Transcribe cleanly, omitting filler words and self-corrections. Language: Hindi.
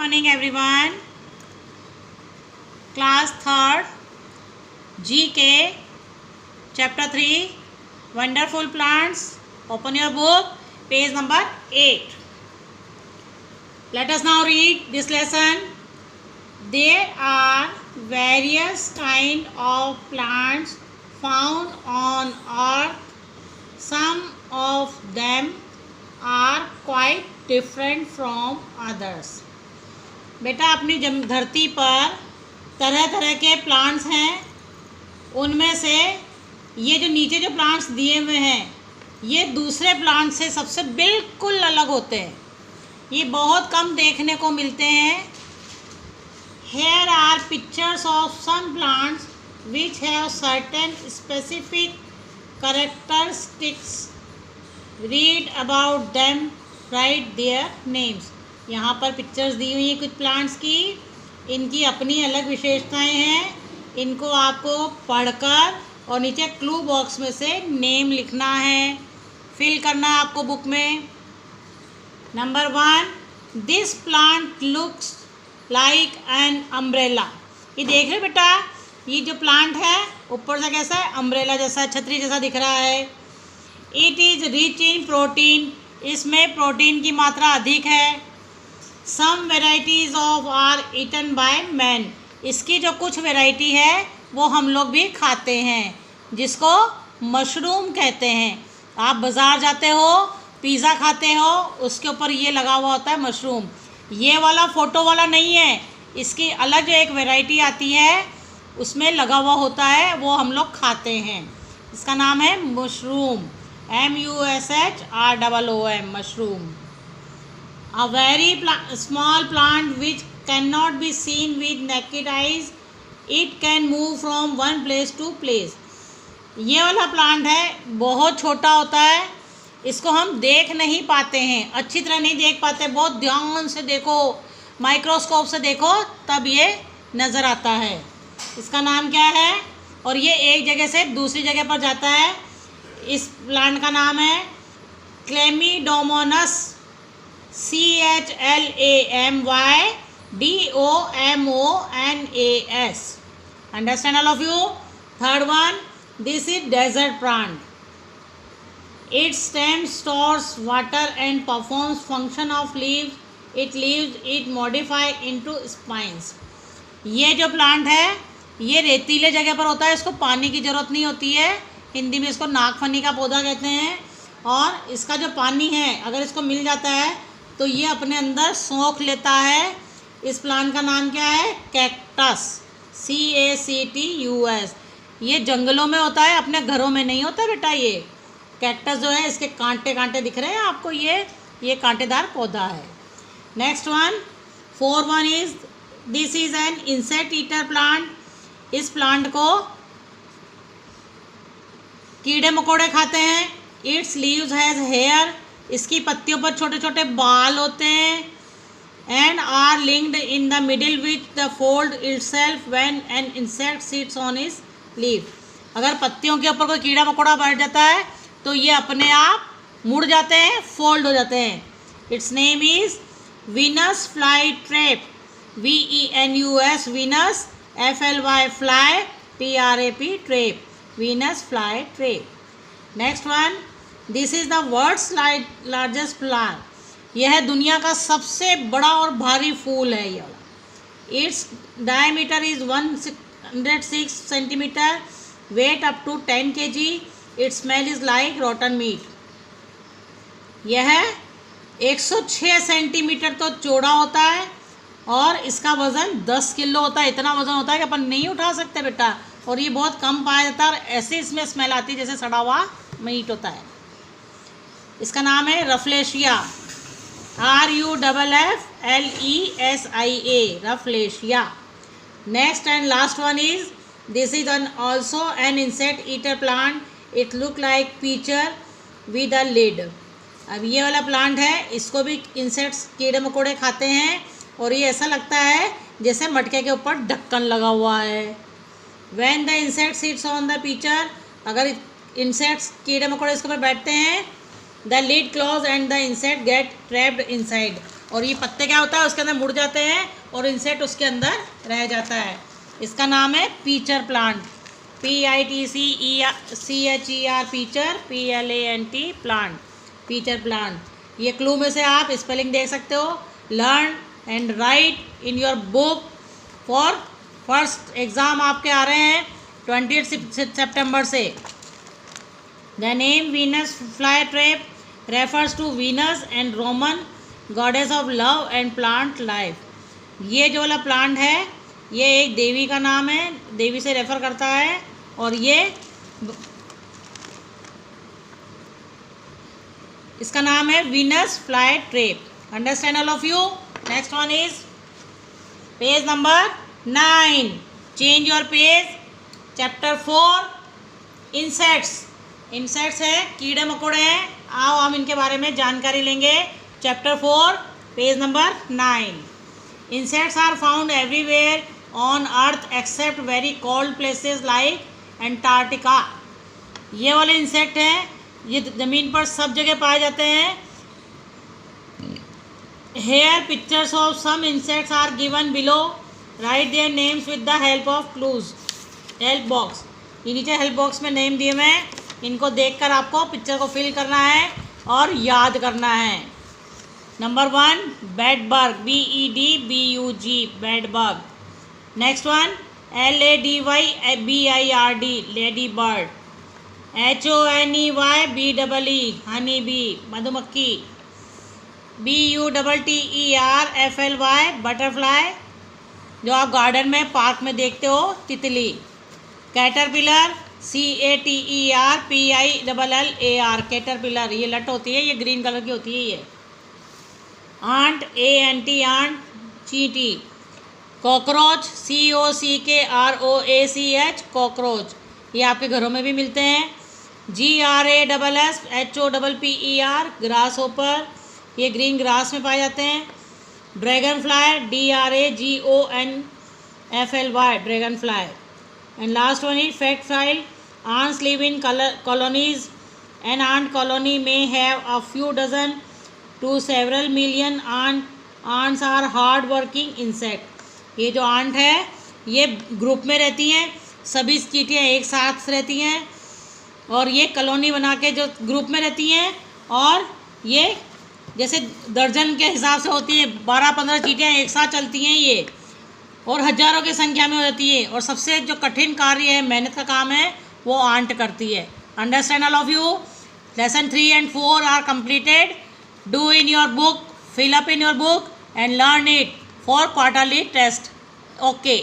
morning everyone. Class 3rd GK Chapter 3 Wonderful Plants. Open your book, page number 8. Let us now read this lesson. There are various kinds of plants found on earth. Some of them are quite different from others. बेटा अपनी धरती पर तरह तरह के प्लांट्स हैं. उनमें से ये जो नीचे जो प्लांट्स दिए हुए हैं ये दूसरे प्लांट से सबसे बिल्कुल अलग होते हैं. ये बहुत कम देखने को मिलते हैं. Here are pictures of some plants which have certain specific characteristics. Read about them, write their names. यहाँ पर पिक्चर्स दी हुई हैं कुछ प्लांट्स की. इनकी अपनी अलग विशेषताएं हैं. इनको आपको पढ़कर और नीचे क्लू बॉक्स में से नेम लिखना है, फिल करना है आपको बुक में. Number 1, this plant looks like an umbrella. ये देख रहे बेटा, ये जो प्लांट है ऊपर से कैसा है, अम्ब्रेला जैसा, छतरी जैसा दिख रहा है. It is rich in protein. इसमें प्रोटीन की मात्रा अधिक है. Some varieties of are eaten by man. इसकी जो कुछ वेराइटी है वो हम लोग भी खाते हैं, जिसको मशरूम कहते हैं. आप बाज़ार जाते हो, पिज़्ज़ा खाते हो, उसके ऊपर ये लगा हुआ होता है मशरूम. ये वाला फ़ोटो वाला नहीं है. इसकी अलग जो एक वेराइटी आती है उसमें लगा हुआ होता है, वो हम लोग खाते हैं. इसका नाम है mushroom. MUSHROOM, mushroom. A very small plant which cannot be seen with naked eyes. It can move from one place to place. ये वाला प्लांट है, बहुत छोटा होता है. इसको हम देख नहीं पाते हैं, अच्छी तरह नहीं देख पाते. बहुत ध्यान से देखो, माइक्रोस्कोप से देखो तब ये नज़र आता है. इसका नाम क्या है? और ये एक जगह से दूसरी जगह पर जाता है. इस प्लांट का नाम है क्लेमिडोमोनस. CHLAMYDOMONAS. Understand all of you? Third one, this is desert plant. Its stem stores water and performs function of leaves. It modify into spines. ये जो प्लांट है ये रेतीले जगह पर होता है. इसको पानी की ज़रूरत नहीं होती है. हिंदी में इसको नागफनी का पौधा कहते हैं. और इसका जो पानी है अगर इसको मिल जाता है तो ये अपने अंदर सोख लेता है. इस प्लांट का नाम क्या है? कैक्टस. CACTUS. ये जंगलों में होता है, अपने घरों में नहीं होता बेटा. ये कैक्टस जो है इसके कांटे कांटे दिख रहे हैं आपको, ये कांटेदार पौधा है. Next one, 4 1 is this is an insect eater plant. इस प्लांट को कीड़े मकोड़े खाते हैं. Its leaves has hair. इसकी पत्तियों पर छोटे छोटे बाल होते हैं. And are linked in the middle which the fold itself when an insect sits on this leave. अगर पत्तियों के ऊपर कोई कीड़ा मकोड़ा बैठ जाता है तो ये अपने आप मुड़ जाते हैं, फोल्ड हो जाते हैं. Its name is Venus fly trap. VENUS Venus, FLY fly, TRAP trap. Venus fly trap. Next one, this is the world's largest flower. यह है दुनिया का सबसे बड़ा और भारी फूल है ये वाला. Its diameter is 106 centimetre. Weight up to 10 kg. Its smell is like rotten meat. यह 106 सेंटीमीटर तो चौड़ा होता है और इसका वज़न 10 किलो होता है. इतना वज़न होता है कि अपन नहीं उठा सकते बेटा. और ये बहुत कम पाया जाता है और ऐसे इसमें स्मेल आती है जैसे सड़ा हुआ मीट होता है. इसका नाम है Rafflesia. RUFFLESIA, Rafflesia. Next and last one is this is an also an insect eater plant. It look like pitcher with a lid. अब ये वाला प्लांट है, इसको भी इंसेक्ट्स कीड़े मकोड़े खाते हैं और ये ऐसा लगता है जैसे मटके के ऊपर ढक्कन लगा हुआ है. When the insect sits on the pitcher, अगर इंसेक्ट्स कीड़े मकोड़े इसके ऊपर बैठते हैं, the lid close and the insect get trapped inside. और ये पत्ते क्या होता है उसके अंदर मुड़ जाते हैं और इंसेक्ट उसके अंदर रह जाता है। इसका नाम है pitcher plant, PITCHER pitcher, PLANT plant, pitcher plant. ये क्लू में से आप स्पेलिंग देख सकते हो। Learn and write in your book for first exam आपके आ रहे हैं 20 सितंबर से। The name Venus fly trap refers to Venus and Roman goddess of love and plant life. ये जो वाला प्लांट है ये एक देवी का नाम है, देवी से रेफर करता है। और ये इसका नाम है Venus fly trap. Understand all of you. Next one is page number 9। Change your page. Chapter 4 insects. Insects है, कीड़े मकोड़े हैं। आओ हम इनके बारे में जानकारी लेंगे। Chapter 4 page number 9। Insects are found everywhere on earth except very cold places like Antarctica. ये वाले इंसेक्ट हैं, ये ज़मीन पर सब जगह पाए जाते हैं। Here pictures of some insects are given below. Right their names with the help of clues. Help box, ये नीचे हेल्प बॉक्स में नेम दिए हुए हैं, इनको देखकर आपको पिक्चर को फिल करना है और याद करना है। Number 1 bedbug, BEDBUG bedbug. Next one LADYBIRD ladybird. HONEYBEE honeybee मधुमक्खी। BUTTERFLY बटरफ्लाई, जो आप गार्डन में पार्क में देखते हो, तितली। कैटरपिलर CATERPILLAR कैटरपिलर, ये लट होती है, ये ग्रीन कलर की होती है ये। आंट ANT आंट चींटी। कॉकरोच COCKROACH कॉकरोच, ये आपके घरों में भी मिलते हैं। GRASSHOPPER ग्रास होपर, ये ग्रीन ग्रास में पाए जाते हैं। Dragon fly DRAGONFLY dragon fly. And last one is fact file. ants live in colonies. An ant colony may have a few dozen to several million ants are hard working insect। ये जो आंट है ये ग्रुप में रहती हैं, सभी चींटियाँ एक साथ रहती हैं और ये कॉलोनी बना के जो ग्रुप में रहती हैं, और ये जैसे दर्जन के हिसाब से होती है, 12-15 चींटियाँ एक साथ चलती हैं ये, और हज़ारों की संख्या में हो जाती है। और सबसे जो कठिन कार्य है, मेहनत का काम है, वो आंट करती है। Understand all of you. Lesson 3 and 4 are completed. Do in your book, fill up in your book and learn it for quarterly test. Okay.